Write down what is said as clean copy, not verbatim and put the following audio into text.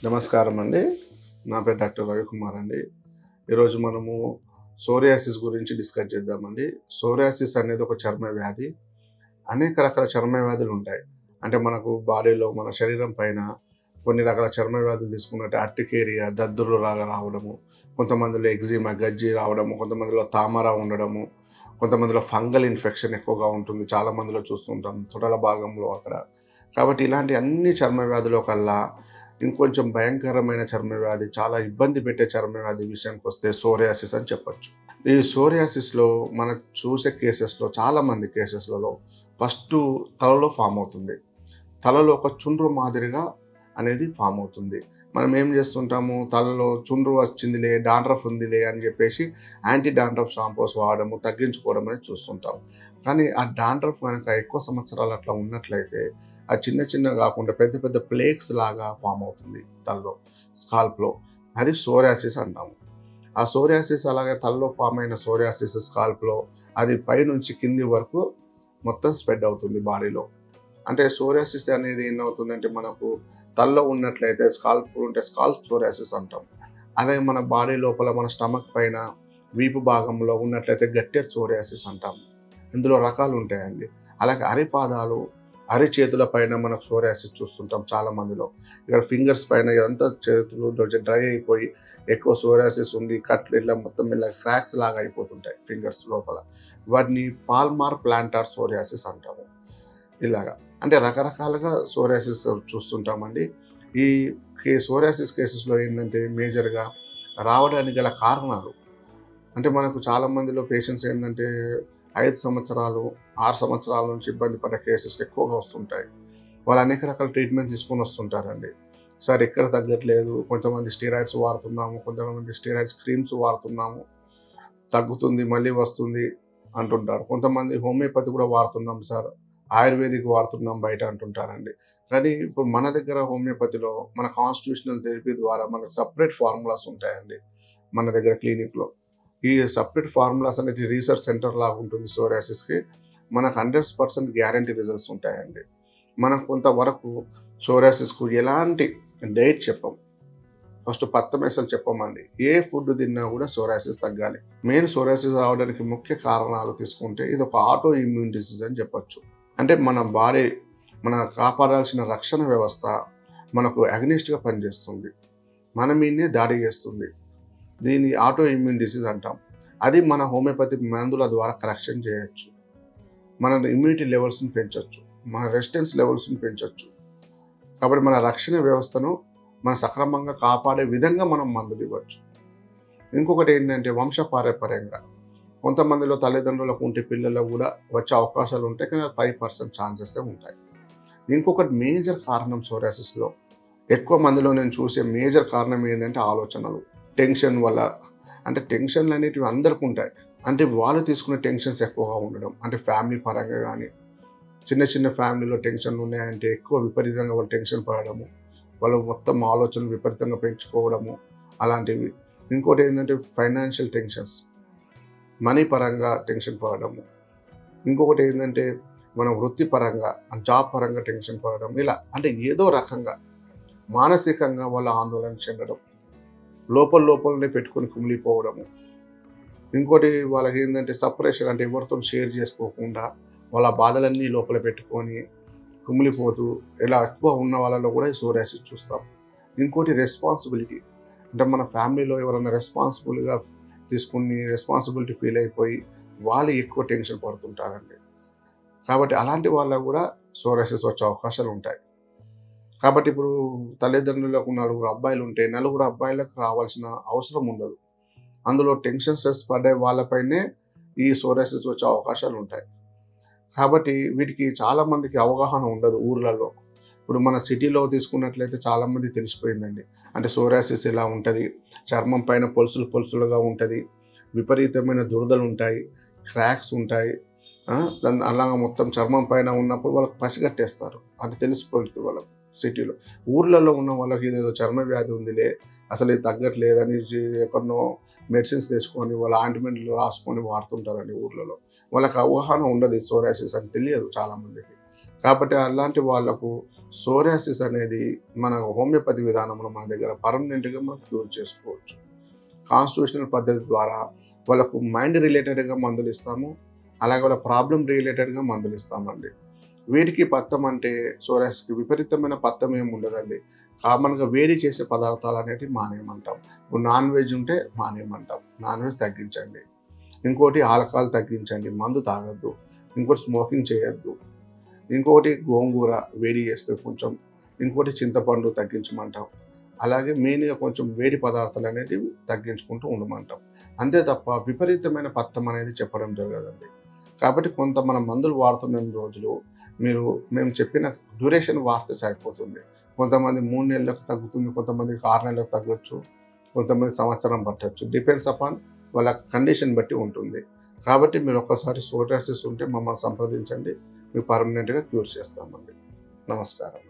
నమస్కారం అండి. నా పేరు డాక్టర్ రవికుమార్ అండి. ఈరోజు మనము సోరియాసిస్ గురించి డిస్కస్ చేద్దామండి. సోరియాసిస్ అనేది ఒక చర్మ వ్యాధి. అనేక రకాల చర్మ వ్యాధులు ఉంటాయి. అంటే మనకు బాడీలో మన శరీరం పైన కొన్ని రకాల చర్మ వ్యాధులు తీసుకున్నట్టు అర్టికేరియా, దద్దుర్లు లాగా రావడము, కొంతమందిలో ఎగ్జిమా, గజ్జి రావడము, కొంతమందిలో తామర ఉండడము, కొంతమందిలో ఫంగల్ ఇన్ఫెక్షన్ ఎక్కువగా ఉంటుంది. చాలా మందిలో చూస్తుంటాం తొడల భాగంలో అక్కడ. కాబట్టి ఇలాంటి అన్ని చర్మ వ్యాధుల కల్లా ఇంకొంచెం భయంకరమైన చర్మ వ్యాధి, చాలా ఇబ్బంది పెట్టే చర్మ వ్యాధి విషయానికొస్తే సోరియాసిస్ అని చెప్పొచ్చు. ఈ సోరియాసిస్‌లో మనం చూసే కేసెస్‌లో చాలామంది కేసెస్‌లలో ఫస్టు తలలో ఫార్మ్ అవుతుంది. తలలో ఒక చుండ్రు మాదిరిగా అనేది ఫార్మ్ అవుతుంది. మనం ఏం చేస్తుంటాము, తలలో చుండ్రు వచ్చిందిలే, డాండ్రఫ్ ఉందిలే అని చెప్పేసి యాంటీ డాండ్రఫ్ షాంపూస్ వాడడము, తగ్గించుకోవడం అనేది చూస్తుంటాం. కానీ ఆ డాండ్రఫ్ గనక ఎక్కువ సంవత్సరాలు అట్లా ఉన్నట్లయితే ఆ చిన్న చిన్నగా కాకుండా పెద్ద పెద్ద ప్లేక్స్ లాగా ఫామ్ అవుతుంది తలలో, స్కాల్ప్‌లో. అది సోరియాసిస్ అంటాము. ఆ సోరియాసిస్ అలాగే తలలో ఫామ్ అయిన సోరియాసిస్ స్కాల్ప్‌లో అది పైనుంచి కింది వరకు మొత్తం స్ప్రెడ్ అవుతుంది బాడీలో. అంటే సోరియాసిస్ అనేది ఏమవుతుందంటే మనకు తలలో ఉన్నట్లయితే స్కాల్ప్ ఉంటే స్కాల్ప్ సోరియాసిస్ అంటాం. అదే మన బాడీ లోపల మన స్టమక్ పైన వీపు భాగంలో ఉన్నట్లయితే గట్టెర్ సోరియాసిస్ అంటాం. ఇందులో రకాలు ఉంటాయండి. అలాగే అరిపాదాలు, అరిచేతుల పైన మనకు సోరియాసిస్ చూస్తుంటాం చాలా మందిలో. ఇక్కడ ఫింగర్స్ పైన ఇదంతా చేతులు కొంచెం డ్రై అయిపోయి ఎక్కువ సోరియాసిస్ ఉండి కట్లు ఇట్లా మొత్తం ఇలా క్రాక్స్ లాగా అయిపోతుంటాయి ఫింగర్స్ లోపల. వాటిని పాల్మార్ ప్లాంటార్ సోరియాసిస్ అంటాము. ఇలాగా అంటే రకరకాలుగా సోరియాసిస్ చూస్తుంటామండి. ఈ సోరియాసిస్ కేసెస్‌లో ఏంటంటే మేజర్‌గా రావడానికి గల కారణాలు అంటే మనకు చాలా మందిలో పేషెంట్స్ ఏంటంటే 5 సంవత్సరాలు, 6 సంవత్సరాల నుంచి ఇబ్బంది పడ్డ కేసెస్ ఎక్కువగా వస్తుంటాయి. వాళ్ళు అనేక రకాల ట్రీట్మెంట్ తీసుకొని వస్తుంటారండి. సార్ ఎక్కడ తగ్గట్లేదు, కొంతమంది స్టెరాయిడ్స్ వాడుతున్నాము, కొంతమంది స్టెరాయిడ్స్ క్రీమ్స్ వాడుతున్నాము, తగ్గుతుంది మళ్ళీ వస్తుంది అంటుంటారు. కొంతమంది హోమియోపతి కూడా వాడుతున్నాం సార్, ఆయుర్వేదిక్ వాడుతున్నాం బయట అంటుంటారండి. కానీ ఇప్పుడు మన దగ్గర హోమియోపతిలో మన కాన్స్టిట్యూషనల్ థెరపీ ద్వారా మనకు సెపరేట్ ఫార్ములాస్ ఉంటాయండి మన దగ్గర క్లినిక్‌లో. ఈ సెపరేట్ ఫార్ములాస్ అనేది రీసెర్చ్ సెంటర్ లాగా ఉంటుంది సోరియాసిస్‌కి. మనకు 100% గ్యారంటీ రిజల్ట్స్ ఉంటాయండి. మనం కొంతవరకు సోరియాసిస్‌కు ఎలాంటి డైట్ చెప్పం. ఫస్ట్ పత్తమేసలు చెప్పమండి. ఏ ఫుడ్ తిన్నా కూడా సోరియాసిస్ తగ్గాలి. మెయిన్ సోరియాసిస్ రావడానికి ముఖ్య కారణాలు తీసుకుంటే ఇది ఒక ఆటో ఇమ్యూన్ డిసీజ్ అని చెప్పొచ్చు. అంటే మన బాడీ మనం కాపాడాల్సిన రక్షణ వ్యవస్థ మనకు అగనిస్ట్‌గా పనిచేస్తుంది. మన మీదనే దాడి చేస్తుంది. దీన్ని ఆటో ఇమ్యూన్ డిసీజ్ అంటాం. అది మన హోమియోపతి మందుల ద్వారా కరెక్షన్ చేయొచ్చు. మన ఇమ్యూనిటీ లెవెల్స్‌ని పెంచొచ్చు. మన రెసిస్టెన్స్ లెవెల్స్‌ని పెంచొచ్చు. కాబట్టి మన రక్షణ వ్యవస్థను మనం సక్రమంగా కాపాడే విధంగా మనం మందులు ఇవ్వచ్చు. ఇంకొకటి ఏంటంటే వంశపారంపర్యంగా కొంతమందిలో తల్లిదండ్రులకు ఉంటే పిల్లలకు కూడా వచ్చే అవకాశాలు ఉంటాయి. కానీ 5% ఛాన్సెసే ఉంటాయి. ఇంకొకటి మేజర్ కారణం సోరియాసిస్‌లో ఎక్కువ మందిలో నేను చూసే మేజర్ కారణం ఏంటంటే ఆలోచనలు. టెన్షన్ వల్ల. అంటే టెన్షన్‌లు అనేటివి అందరికి ఉంటాయి. అంటే వాళ్ళు తీసుకునే టెన్షన్స్ ఎక్కువగా ఉండడం. అంటే ఫ్యామిలీ పరంగా గానీ, చిన్న చిన్న ఫ్యామిలీలో టెన్షన్‌లు ఉన్నాయంటే ఎక్కువ విపరీతంగా వాళ్ళు టెన్షన్ పడడము. వాళ్ళు మొత్తం ఆలోచనలు విపరీతంగా పెంచుకోవడము అలాంటివి. ఇంకోటి ఏంటంటే ఫైనాన్షియల్ టెన్షన్స్. మనీ పరంగా టెన్షన్ పడడము. ఇంకొకటి ఏంటంటే మన వృత్తిపరంగా, జాబ్ పరంగా టెన్షన్ పడడం. ఇలా అంటే ఏదో రకంగా మానసికంగా వాళ్ళు ఆందోళన చెందడం. లోపలనే పెట్టుకొని కుమిలిపోవడము. ఇంకోటి వాళ్ళకేందంటే సెపరేషన్ అంటే ఎవరితోని షేర్ చేసుకోకుండా వాళ్ళ బాధలన్నీ లోపల పెట్టుకొని కుమిలిపోతూ ఇలా ఎక్కువ ఉన్న వాళ్ళలో కూడా ఈ సోరియాసిస్ చూస్తాం. ఇంకోటి రెస్పాన్సిబిలిటీ. అంటే మన ఫ్యామిలీలో ఎవరైనా రెస్పాన్సిబుల్‌గా తీసుకొని రెస్పాన్సిబిలిటీ ఫీల్ అయిపోయి వాళ్ళు ఎక్కువ టెన్షన్ పడుతుంటారండి. కాబట్టి అలాంటి వాళ్ళకి కూడా సోరియాసిస్ వచ్చే అవకాశాలు ఉంటాయి. కాబట్టి ఇప్పుడు తల్లిదండ్రులకు నలుగురు అబ్బాయిలుంటే, నలుగురు అబ్బాయిలకు రావాల్సిన అవసరం ఉండదు. అందులో టెన్షన్, స్ట్రెస్ పడే వాళ్ళపైనే ఈ సోరియాసిస్ వచ్చే అవకాశాలుంటాయి. కాబట్టి వీటికి చాలామందికి అవగాహన ఉండదు ఊర్లలో. ఇప్పుడు మన సిటీలో తీసుకున్నట్లయితే చాలామందికి తెలిసిపోయిందండి. అంటే సోరియాసిస్ ఇలా ఉంటది. చర్మం పైన పొలుసులు పొలుసులుగా ఉంటది. విపరీతమైన దురదలుంటాయి. క్రాక్స్ ఉంటాయి. అలాగా మొత్తం చర్మం పైన ఉన్నప్పుడు వాళ్ళకి పసిగట్టేస్తారు. అది తెలిసిపోతుంది వాళ్ళకి సిటీలో. ఊర్లలో ఉన్న వాళ్ళకి ఇదేదో చర్మ వ్యాధి ఉందిలే, అసలు ఇది తగ్గట్లేదని ఎక్కడనో మెడిసిన్స్ తెచ్చుకొని వాళ్ళ ఆయింట్మెంట్లు రాసుకొని వాడుతుంటారండి ఊర్లలో. వాళ్ళకి అవగాహన ఉండదు ఈ సోరియాసిస్ అని తెలియదు చాలామందికి. కాబట్టి అలాంటి వాళ్ళకు సోరియాసిస్ అనేది మన హోమియోపతి విధానంలో మన దగ్గర పర్మనెంట్గా మనం క్యూర్ చేసుకోవచ్చు. కాన్స్టిట్యూషనల్ పద్ధతి ద్వారా వాళ్ళకు మైండ్ రిలేటెడ్గా మందులు ఇస్తాము, అలాగే వాళ్ళ ప్రాబ్లం రిలేటెడ్గా మందులు ఇస్తామండి. వీటికి పత్తం అంటే సోరియాసిస్కి విపరీతమైన పత్తం ఏమి ఉండదండి. కామన్గా వేడి చేసే పదార్థాలు అనేటివి మానేయమంటాం. ఇప్పుడు నాన్ వెజ్ ఉంటే మానేయమంటాం, నాన్ వెజ్ తగ్గించండి. ఇంకోటి ఆల్కహాల్ తగ్గించండి, మందు తాగొద్దు. ఇంకోటి స్మోకింగ్ చేయొద్దు. ఇంకొకటి గోంగూర వేడి చేస్తే కొంచెం, ఇంకోటి చింతపండు తగ్గించమంటాం. అలాగే మెయిన్గా కొంచెం వేడి పదార్థాలు అనేటివి తగ్గించుకుంటూ ఉండమంటాం. అంతే తప్ప విపరీతమైన పత్తం అనేది చెప్పడం జరగదండి. కాబట్టి కొంత మనం మందులు వాడుతున్న రోజులు మేము చెప్పిన డ్యూరేషన్ వాడితే సరిపోతుంది. కొంతమంది 3 నెలలకు తగ్గుతుంది, కొంతమందికి 6 నెలలకు తగ్గొచ్చు, కొంతమంది సంవత్సరం పట్టొచ్చు. డిపెండ్స్ అపాన్ వాళ్ళ కండిషన్ బట్టి ఉంటుంది. కాబట్టి మీరు ఒక్కసారి సోరియాసిస్ ఉంటే మమ్మల్ని సంప్రదించండి. మీకు పర్మనెంట్గా క్యూర్ చేస్తామండి. నమస్కారం.